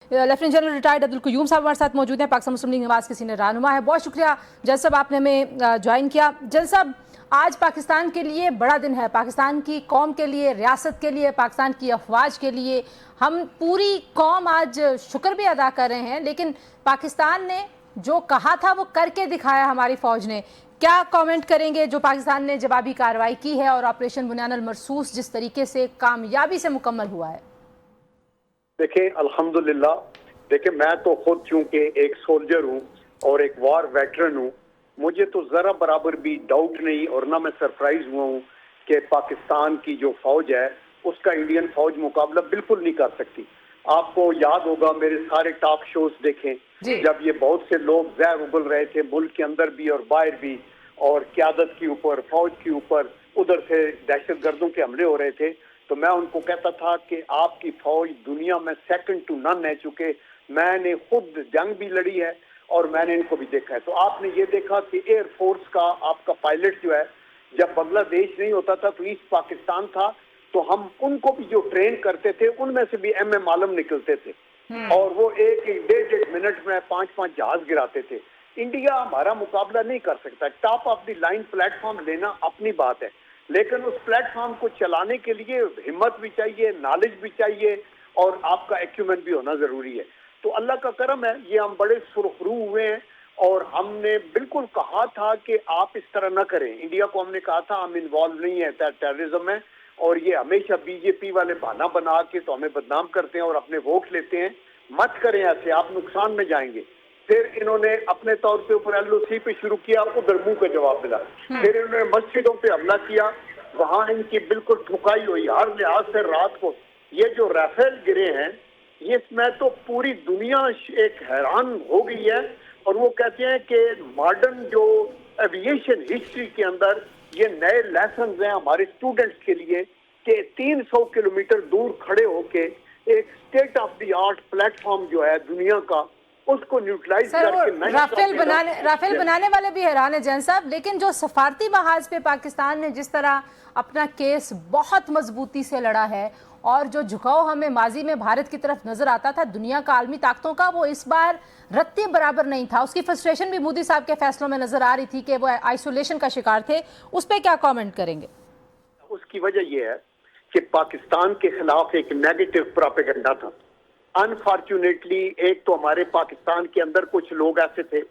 Lieutenant general retired Abdul Qayyum साहब हमारे साथ मौजूद हैं। पाकिस्तान मुस्लिम लीग नवाज के सीनियर रहनुमा है। बहुत शुक्रिया जज साहब, आपने हमें ज्वाइन किया। जज साहब, आज पाकिस्तान के लिए बड़ा दिन है, पाकिस्तान की कौम के लिए, रियासत के लिए, पाकिस्तान की अफवाज के लिए। हम पूरी कौम आज शुक्र भी अदा कर रहे हैं, लेकिन पाकिस्तान ने जो कहा था वो करके दिखाया हमारी फ़ौज ने। क्या कमेंट करेंगे जो पाकिस्तान ने जवाबी कार्रवाई की है और ऑपरेशन बुनियान अल मरसूस जिस तरीके से कामयाबी से मुकम्मल हुआ है? देखिए, अल्हम्दुलिल्लाह, देखिए मैं तो खुद चूंकि एक सोल्जर हूँ और एक वॉर वेटरन हूँ, मुझे तो जरा बराबर भी डाउट नहीं और ना मैं सरप्राइज हुआ हूँ कि पाकिस्तान की जो फौज है उसका इंडियन फौज मुकाबला बिल्कुल नहीं कर सकती। आपको याद होगा, मेरे सारे टॉक शोज देखें, जब ये बहुत से लोग जहर उगल रहे थे मुल्क के अंदर भी और बाहर भी, और क्यादत के ऊपर, फौज के ऊपर, उधर से दहशत गर्दों के हमले हो रहे थे, तो मैं उनको कहता था कि आपकी फौज दुनिया में सेकंड टू नन है। चुके मैंने खुद जंग भी लड़ी है और मैंने इनको भी देखा है। तो आपने ये देखा कि एयरफोर्स का आपका पायलट जो है, जब बांग्लादेश नहीं होता था तो ईस्ट पाकिस्तान था, तो हम उनको भी जो ट्रेन करते थे उनमें से भी MM आलम निकलते थे और वो एक डेढ़ मिनट में 5-5 जहाज गिराते थे। इंडिया हमारा मुकाबला नहीं कर सकता। Top of the line platform लेना अपनी बात है, लेकिन उस प्लेटफॉर्म को चलाने के लिए हिम्मत भी चाहिए, नॉलेज भी चाहिए और आपका एक्यूमेंट भी होना जरूरी है। तो अल्लाह का करम है, ये हम बड़े सुरखरू हुए हैं और हमने बिल्कुल कहा था कि आप इस तरह ना करें। इंडिया को हमने कहा था हम इन्वॉल्व नहीं है टेररिज्म में, और ये हमेशा BJP वाले बहाना बना के तो हमें बदनाम करते हैं और अपने वोट लेते हैं। मत करें ऐसे, आप नुकसान में जाएंगे। फिर इन्होंने अपने तौर पे ऊपर LOC पे शुरू किया, उधर मुंह का जवाब मिला। फिर इन्होंने मस्जिदों पे हमला किया, वहां इनकी बिल्कुल ठुकाई हुई हर लिहाज से। रात को ये जो राफेल गिरे हैं, ये इसमें तो पूरी दुनिया एक हैरान हो गई है। और वो कहते हैं कि मॉडर्न जो एविएशन हिस्ट्री के अंदर ये नए लेसन हैं हमारे स्टूडेंट्स के लिए कि 300 किलोमीटर दूर खड़े होके एक state of the art platform जो है दुनिया का, उसको न्यूट्रलाइज करके राफेल बनाने वाले भी हैरान है जैन साहब। लेकिन जो सफारती महाज पे पाकिस्तान ने जिस तरह अपना केस बहुत मजबूती से लड़ा है और जो झुकाव हमें माजी में भारत की तरफ नजर आता था दुनिया का आलमी ताकतों का, वो इस बार रत्ती बराबर नहीं था। उसकी फ्रस्ट्रेशन भी मोदी साहब के फैसलों में नजर आ रही थी कि वो आइसोलेशन का शिकार थे। उस पर क्या कमेंट करेंगे? उसकी वजह यह है कि पाकिस्तान के खिलाफ एक नेगेटिव प्रोपेगेंडा था। अनफॉर्चुनेटली एक तो हमारे पाकिस्तान के अंदर कुछ लोग ऐसे थे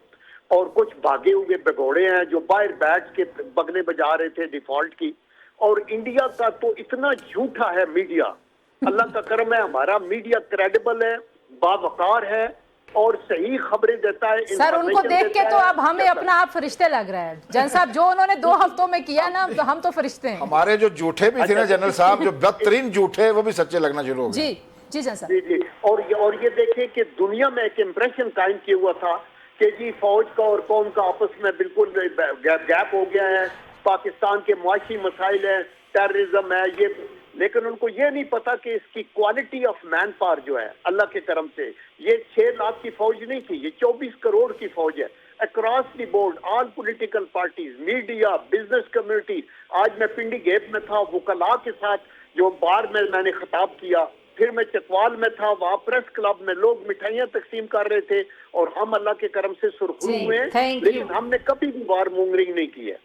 और कुछ भागे हुए भगोड़े हैं जो बाहर बैठ के बगने बजा रहे थे डिफॉल्ट की। और इंडिया का तो इतना झूठा है मीडिया, अल्लाह का करम है हमारा मीडिया क्रेडिबल है, बावकार है और सही खबरें देता है। सर, उनको देख के तो अब हमें अपना आप फरिश्ते लग रहे हैं जन साहब। जो उन्होंने 2 हफ्तों में किया ना, तो हम तो फरिश्ते हैं। हमारे जो झूठे भी थे ना जनरल साहब, जो बदतरीन झूठे, वो भी सच्चे लगना शुरू हो गए। जी जन साहब। जी। और ये देखें कि दुनिया में एक इम्प्रेशन कायम किया हुआ था कि जी फौज का और कौम का आपस में बिल्कुल गैप हो गया है, पाकिस्तान के मुआशी मसाइल है, टेररिज्म है ये, लेकिन उनको ये नहीं पता कि इसकी क्वालिटी ऑफ मैन पावर जो है अल्लाह के करम से, ये 6 लाख की फौज नहीं थी, ये 24 करोड़ की फौज है। Across the board all political parties, media, business community. आज मैं पिंडी गेट में था, वकला के साथ जो बार में मैंने खिताब किया, फिर मैं चकवाल में था, वहाँ प्रेस क्लब में लोग मिठाइयाँ तकसीम कर रहे थे और हम अल्लाह के करम से सुरखरू हुए हैं, लेकिन हमने कभी भी वार मोंगरिंग नहीं की है।